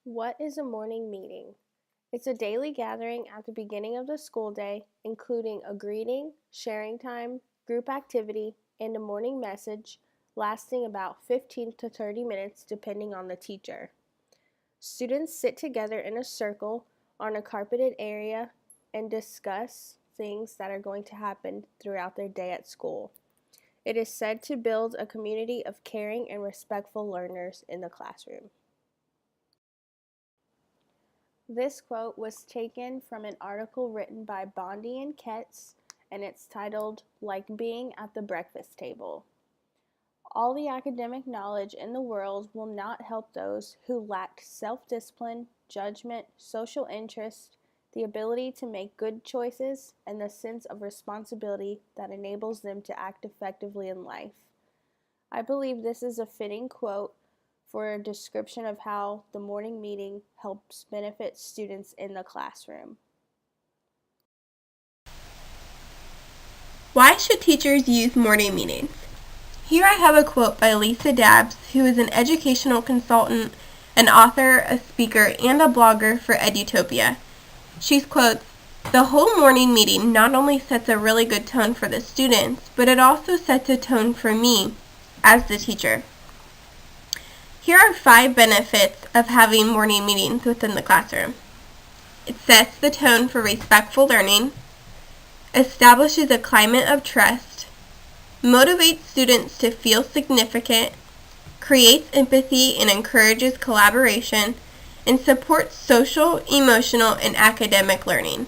What is a morning meeting? It's a daily gathering at the beginning of the school day, including a greeting, sharing time, group activity, and a morning message lasting about 15 to 30 minutes depending on the teacher. Students sit together in a circle on a carpeted area and discuss things that are going to happen throughout their day at school. It is said to build a community of caring and respectful learners in the classroom. This quote was taken from an article written by Bondi and Ketz, and it's titled, Like Being at the Breakfast Table. All the academic knowledge in the world will not help those who lack self-discipline, judgment, social interest, the ability to make good choices, and the sense of responsibility that enables them to act effectively in life. I believe this is a fitting quote for a description of how the morning meeting helps benefit students in the classroom. Why should teachers use morning meetings? Here I have a quote by Lisa Dabbs, who is an educational consultant, an author, a speaker, and a blogger for Edutopia. She quotes, "The whole morning meeting not only sets a really good tone for the students, but it also sets a tone for me as the teacher." Here are 5 benefits of having morning meetings within the classroom. It sets the tone for respectful learning, establishes a climate of trust, motivates students to feel significant, creates empathy and encourages collaboration, and supports social, emotional, and academic learning.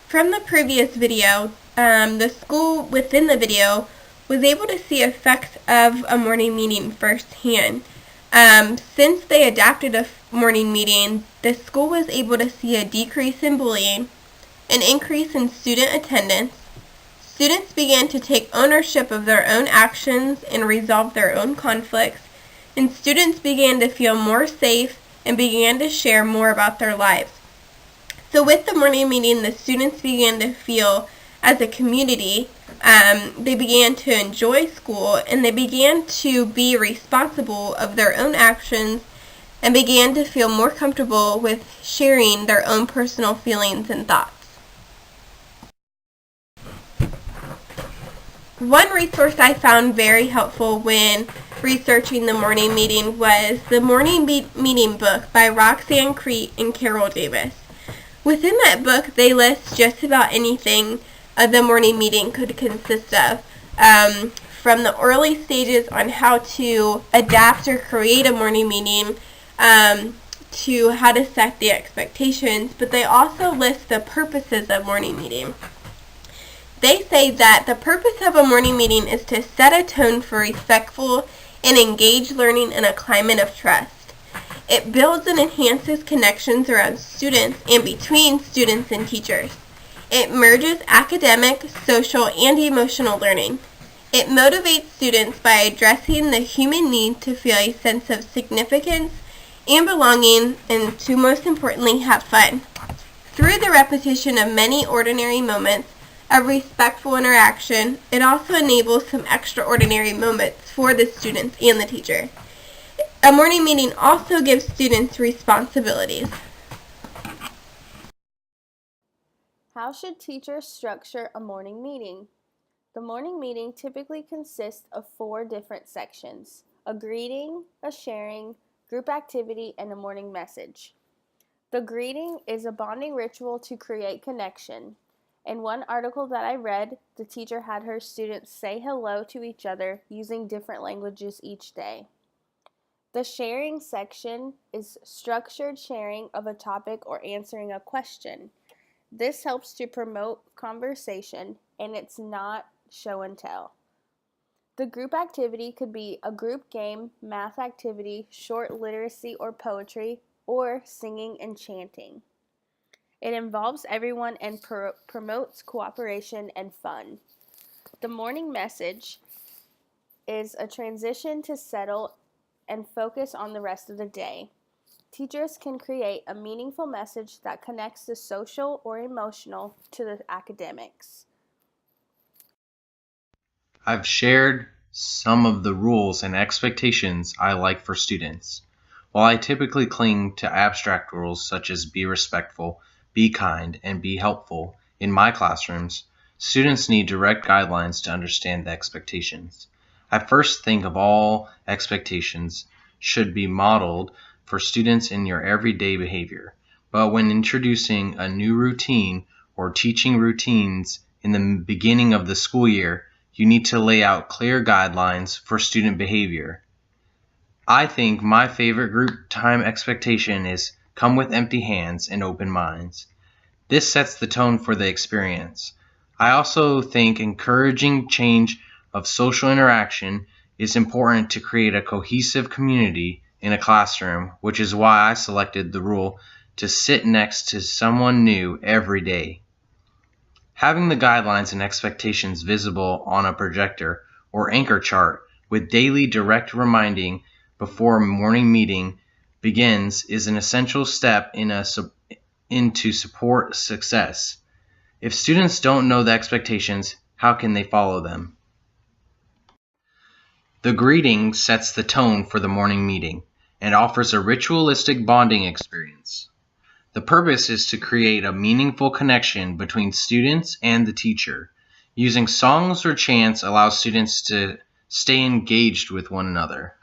From the previous video, the school within the video was able to see effects of a morning meeting firsthand. Since they adapted a morning meeting, the school was able to see a decrease in bullying, an increase in student attendance. Students began to take ownership of their own actions and resolve their own conflicts, and students began to feel more safe and began to share more about their lives. So with the morning meeting, the students began to feel as a community, they began to enjoy school, and they began to be responsible of their own actions and began to feel more comfortable with sharing their own personal feelings and thoughts. One resource I found very helpful when researching the morning meeting was the Morning Meeting book by Roxanne Crete and Carol Davis. Within that book, they list just about anything the morning meeting could consist of, from the early stages on how to adapt or create a morning meeting to how to set the expectations, but they also list the purposes of morning meeting. They say that the purpose of a morning meeting is to set a tone for respectful and engaged learning in a climate of trust. It builds and enhances connections around students and between students and teachers. It merges academic, social, and emotional learning. It motivates students by addressing the human need to feel a sense of significance and belonging, and to most importantly, have fun. Through the repetition of many ordinary moments of respectful interaction, it also enables some extraordinary moments for the students and the teacher. A morning meeting also gives students responsibilities. How should teachers structure a morning meeting? The morning meeting typically consists of 4 different sections: a greeting, a sharing, group activity, and a morning message. The greeting is a bonding ritual to create connection. In one article that I read, the teacher had her students say hello to each other using different languages each day. The sharing section is structured sharing of a topic or answering a question. This helps to promote conversation, and it's not show and tell. The group activity could be a group game, math activity, short literacy or poetry, or singing and chanting. It involves everyone and promotes cooperation and fun. The morning message is a transition to settle and focus on the rest of the day. Teachers can create a meaningful message that connects the social or emotional to the academics. I've shared some of the rules and expectations I like for students. While I typically cling to abstract rules such as be respectful, be kind, and be helpful in my classrooms, students need direct guidelines to understand the expectations. I first think of all expectations should be modeled for students in your everyday behavior. But when introducing a new routine or teaching routines in the beginning of the school year, you need to lay out clear guidelines for student behavior. I think my favorite group time expectation is come with empty hands and open minds. This sets the tone for the experience. I also think encouraging change of social interaction is important to create a cohesive community in a classroom, which is why I selected the rule to sit next to someone new every day. Having the guidelines and expectations visible on a projector or anchor chart with daily direct reminding before a morning meeting begins is an essential step into support success. If students don't know the expectations, how can they follow them? The greeting sets the tone for the morning meeting and offers a ritualistic bonding experience. The purpose is to create a meaningful connection between students and the teacher. Using songs or chants allows students to stay engaged with one another.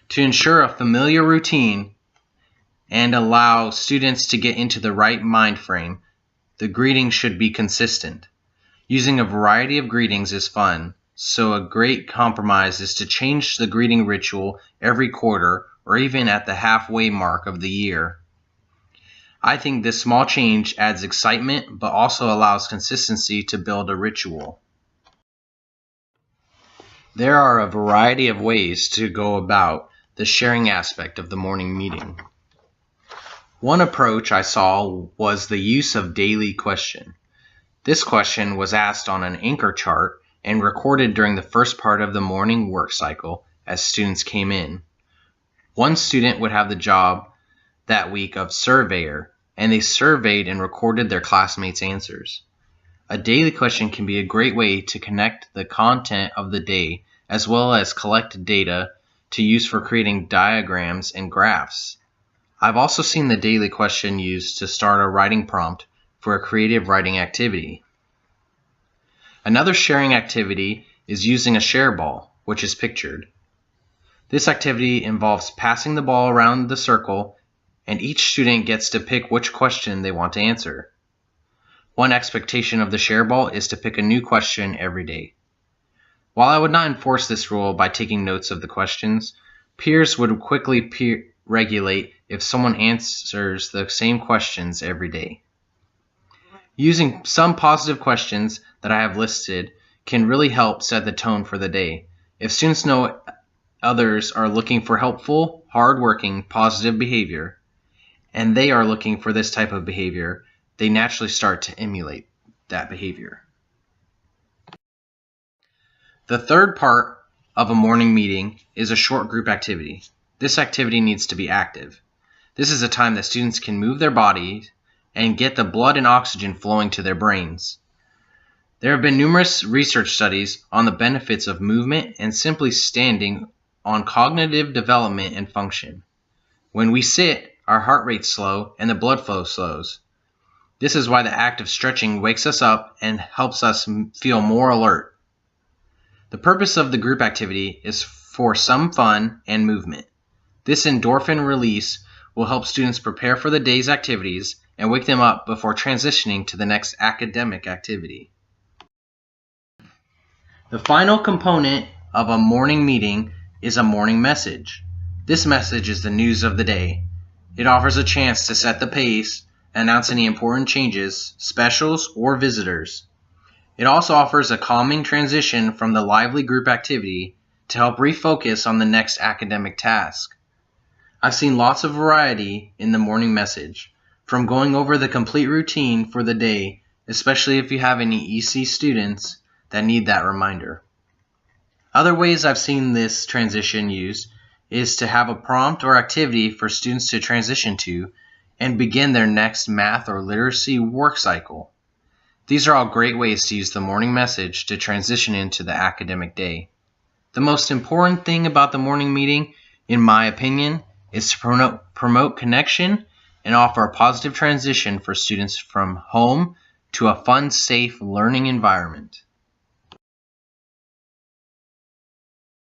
To ensure a familiar routine and allow students to get into the right mind frame, the greeting should be consistent. Using a variety of greetings is fun, so a great compromise is to change the greeting ritual every quarter or even at the halfway mark of the year. I think this small change adds excitement but also allows consistency to build a ritual. There are a variety of ways to go about the sharing aspect of the morning meeting. One approach I saw was the use of daily question. This question was asked on an anchor chart and recorded during the first part of the morning work cycle as students came in. One student would have the job that week of surveyor, and they surveyed and recorded their classmates' answers. A daily question can be a great way to connect the content of the day as well as collect data to use for creating diagrams and graphs. I've also seen the daily question used to start a writing prompt for a creative writing activity. Another sharing activity is using a share ball, which is pictured. This activity involves passing the ball around the circle, and each student gets to pick which question they want to answer. One expectation of the share ball is to pick a new question every day. While I would not enforce this rule by taking notes of the questions, peers would quickly regulate if someone answers the same questions every day. Using some positive questions that I have listed can really help set the tone for the day. If students know others are looking for helpful, hardworking, positive behavior, and they are looking for this type of behavior, they naturally start to emulate that behavior. The third part of a morning meeting is a short group activity. This activity needs to be active. This is a time that students can move their bodies and get the blood and oxygen flowing to their brains. There have been numerous research studies on the benefits of movement and simply standing on cognitive development and function. When we sit, our heart rate's slow and the blood flow slows. This is why the act of stretching wakes us up and helps us feel more alert. The purpose of the group activity is for some fun and movement. This endorphin release will help students prepare for the day's activities and wake them up before transitioning to the next academic activity. The final component of a morning meeting is a morning message. This message is the news of the day. It offers a chance to set the pace, announce any important changes, specials, or visitors. It also offers a calming transition from the lively group activity to help refocus on the next academic task. I've seen lots of variety in the morning message, from going over the complete routine for the day, especially if you have any EC students that need that reminder. Other ways I've seen this transition used is to have a prompt or activity for students to transition to and begin their next math or literacy work cycle. These are all great ways to use the morning message to transition into the academic day. The most important thing about the morning meeting, in my opinion, is to promote connection and offer a positive transition for students from home to a fun, safe learning environment.